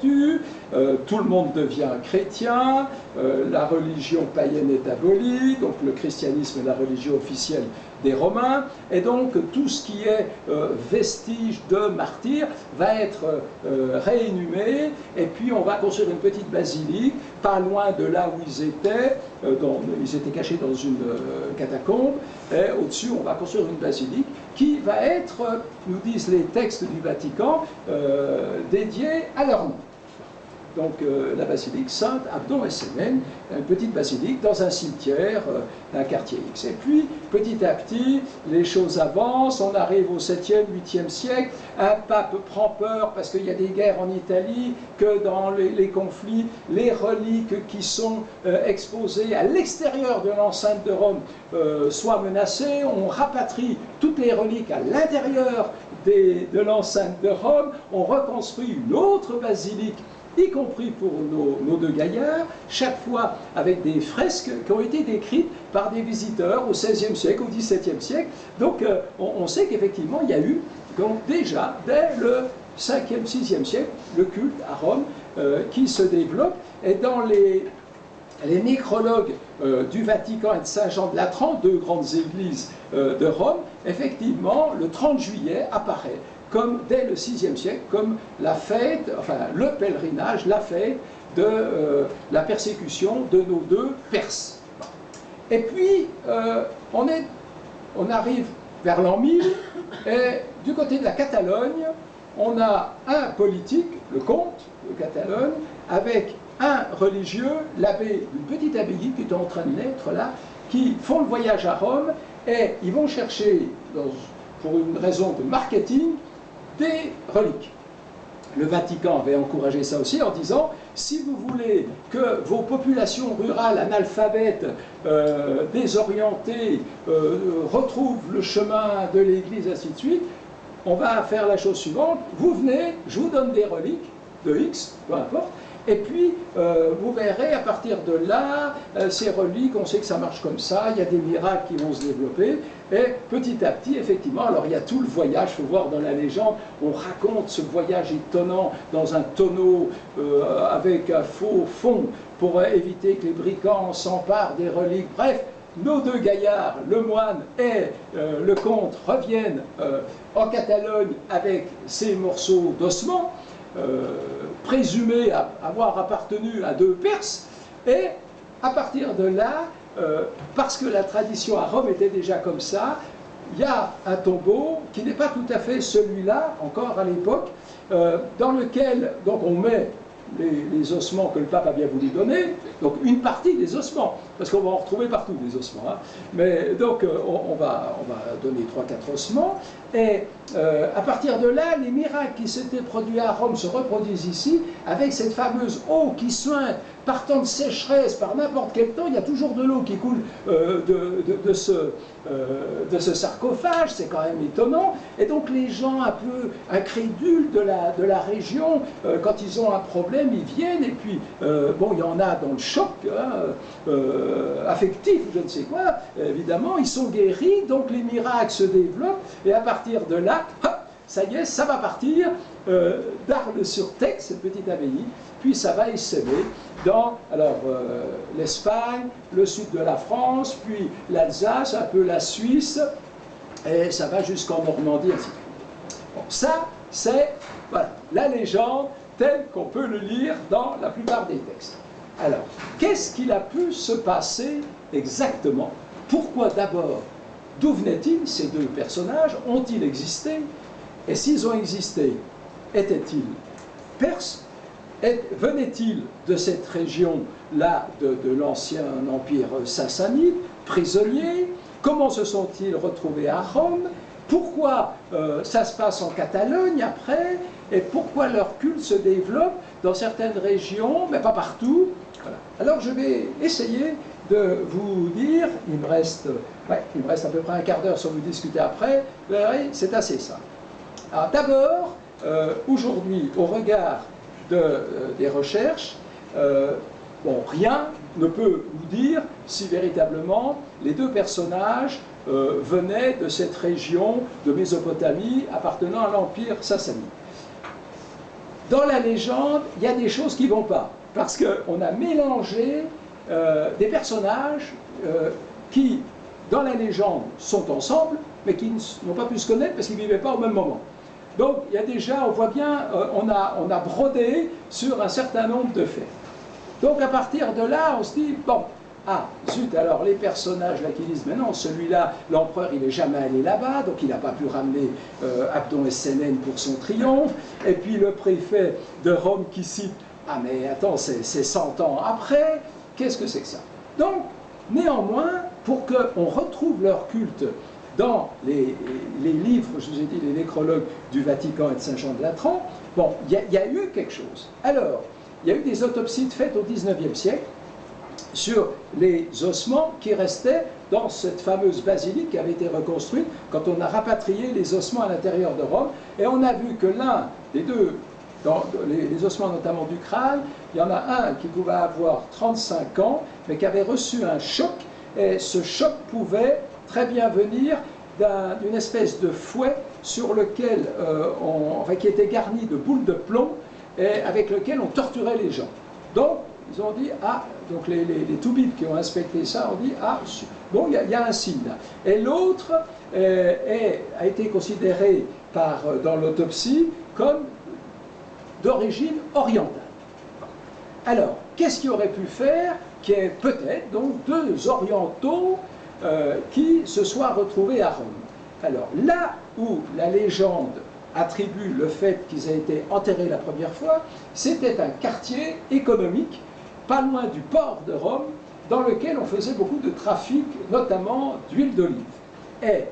vertu, tout le monde devient chrétien, la religion païenne est abolie, donc le christianisme est la religion officielle des Romains, et donc tout ce qui est vestige de martyrs va être réinhumé, et puis on va construire une petite basilique, pas loin de là où ils étaient, ils étaient cachés dans une catacombe, et au-dessus on va construire une basilique qui va être, nous disent les textes du Vatican, dédiée à leur nom. Donc la basilique Saint-Abdon et Sémène, une petite basilique dans un cimetière d'un quartier X. Et puis, petit à petit, les choses avancent, on arrive au 7e, 8e siècle, un pape prend peur parce qu'il y a des guerres en Italie, que dans les conflits, les reliques qui sont exposées à l'extérieur de l'enceinte de Rome soient menacées, on rapatrie toutes les reliques à l'intérieur de l'enceinte de Rome, on reconstruit une autre basilique, y compris pour nos deux gaillards, chaque fois avec des fresques qui ont été décrites par des visiteurs au XVIe siècle, au XVIIe siècle. Donc on sait qu'effectivement il y a eu donc, déjà, dès le 5e, 6e siècle, le culte à Rome qui se développe. Et dans les nécrologues du Vatican et de Saint-Jean de Latran, deux grandes églises de Rome, effectivement, le 30 juillet apparaît comme dès le 6e siècle, comme la fête, enfin le pèlerinage, la fête de la persécution de nos deux Perses. Et puis, on arrive vers l'an 1000, et du côté de la Catalogne, on a un politique, le comte de Catalogne, avec un religieux, l'abbé d'une petite abbaye qui est en train de naître là, qui font le voyage à Rome, et ils vont chercher, pour une raison de marketing, des reliques. Le Vatican avait encouragé ça aussi en disant si vous voulez que vos populations rurales analphabètes, désorientées, retrouvent le chemin de l'Église, ainsi de suite, on va faire la chose suivante, vous venez, je vous donne des reliques de X, peu importe, et puis vous verrez à partir de là, ces reliques, on sait que ça marche comme ça, il y a des miracles qui vont se développer, et petit à petit, effectivement, alors il y a tout le voyage, il faut voir dans la légende, on raconte ce voyage étonnant dans un tonneau avec un faux fond pour éviter que les brigands s'emparent des reliques, bref, nos deux gaillards, le moine et le comte, reviennent en Catalogne avec ces morceaux d'ossements, présumés avoir appartenu à deux Perses, et à partir de là, parce que la tradition à Rome était déjà comme ça, il y a un tombeau qui n'est pas tout à fait celui-là, encore à l'époque, dans lequel donc on met les ossements que le pape a bien voulu donner, donc une partie des ossements, parce qu'on va en retrouver partout des ossements, hein. Mais donc on va donner 3-4 ossements, et à partir de là, les miracles qui s'étaient produits à Rome se reproduisent ici, avec cette fameuse eau qui soigne, partant de sécheresse, par n'importe quel temps, il y a toujours de l'eau qui coule de ce sarcophage, c'est quand même étonnant, et donc les gens un peu incrédules de la région, quand ils ont un problème, ils viennent, et puis, bon, il y en a dans le choc, hein, affectif, je ne sais quoi, évidemment, ils sont guéris, donc les miracles se développent, et à partir de là, hop, ça y est, ça va partir d'Arles-sur-Tech, cette petite abbaye, puis ça va essaimer dans l'Espagne, le sud de la France, puis l'Alsace, un peu la Suisse, et ça va jusqu'en Normandie, ainsi de suite. Bon, ça, c'est voilà, la légende telle qu'on peut le lire dans la plupart des textes. Alors, qu'est-ce qu'il a pu se passer exactement? Pourquoi d'abord? D'où venaient-ils, ces deux personnages? Ont-ils existé? Et s'ils ont existé, étaient-ils perses? Venaient-ils de cette région-là, de l'ancien empire sassanide, prisonniers? Comment se sont-ils retrouvés à Rome? Pourquoi ça se passe en Catalogne après? Et pourquoi leur culte se développe dans certaines régions, mais pas partout? Voilà. Alors je vais essayer de vous dire, il me reste à peu près un quart d'heure sans vous discuter après, vous verrez, c'est assez simple. Alors d'abord, aujourd'hui, au regard des recherches, bon, rien ne peut vous dire si véritablement les deux personnages venaient de cette région de Mésopotamie appartenant à l'Empire sassanide. dans la légende, il y a des choses qui ne vont pas. Parce qu'on a mélangé des personnages qui, dans la légende, sont ensemble, mais qui n'ont pas pu se connaître parce qu'ils ne vivaient pas au même moment. Donc, il y a déjà, on voit bien, on a brodé sur un certain nombre de faits. Donc, à partir de là, on se dit, bon, ah, zut, alors les personnages là qui disent, mais non, celui-là, l'empereur, il n'est jamais allé là-bas, donc il n'a pas pu ramener Abdon et Sénène pour son triomphe. Et puis le préfet de Rome qui cite, ah mais attends, c'est 100 ans après, qu'est-ce que c'est que ça? Donc, néanmoins, pour qu'on retrouve leur culte dans les livres, je vous ai dit, les nécrologues du Vatican et de Saint-Jean de Latran, bon, il y a eu quelque chose. Alors, il y a eu des autopsies faites au XIXe siècle sur les ossements qui restaient dans cette fameuse basilique qui avait été reconstruite quand on a rapatrié les ossements à l'intérieur de Rome. Et on a vu que l'un des deux, dans les ossements notamment du crâne, il y en a un qui pouvait avoir 35 ans, mais qui avait reçu un choc, et ce choc pouvait très bien venir d'une espèce de fouet sur lequel qui était garni de boules de plomb et avec lequel on torturait les gens. Donc, ils ont dit, ah, donc les toubibs qui ont inspecté ça ont dit, ah, bon, il y a un signe là. Et l'autre a été considéré dans l'autopsie comme d'origine orientale. Alors, qu'est-ce qui aurait pu faire qu'il y ait peut-être donc deux orientaux qui se soient retrouvés à Rome? Alors, là où la légende attribue le fait qu'ils aient été enterrés la première fois, c'était un quartier économique, pas loin du port de Rome, dans lequel on faisait beaucoup de trafic, notamment d'huile d'olive. Et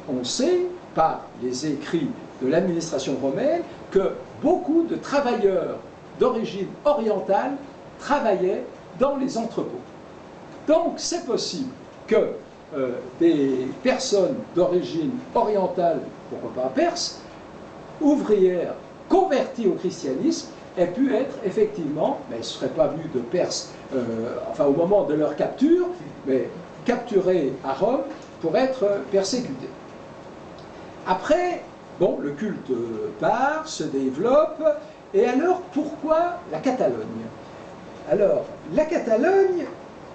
on sait, par les écrits de l'administration romaine, que beaucoup de travailleurs d'origine orientale travaillaient dans les entrepôts. Donc c'est possible que des personnes d'origine orientale, pourquoi pas perse, ouvrières converties au christianisme, aient pu être effectivement, mais elles ne seraient pas vues de Perses, au moment de leur capture, mais capturées à Rome pour être persécutées. Après, bon, le culte part, se développe, et alors pourquoi la Catalogne? Alors, la Catalogne,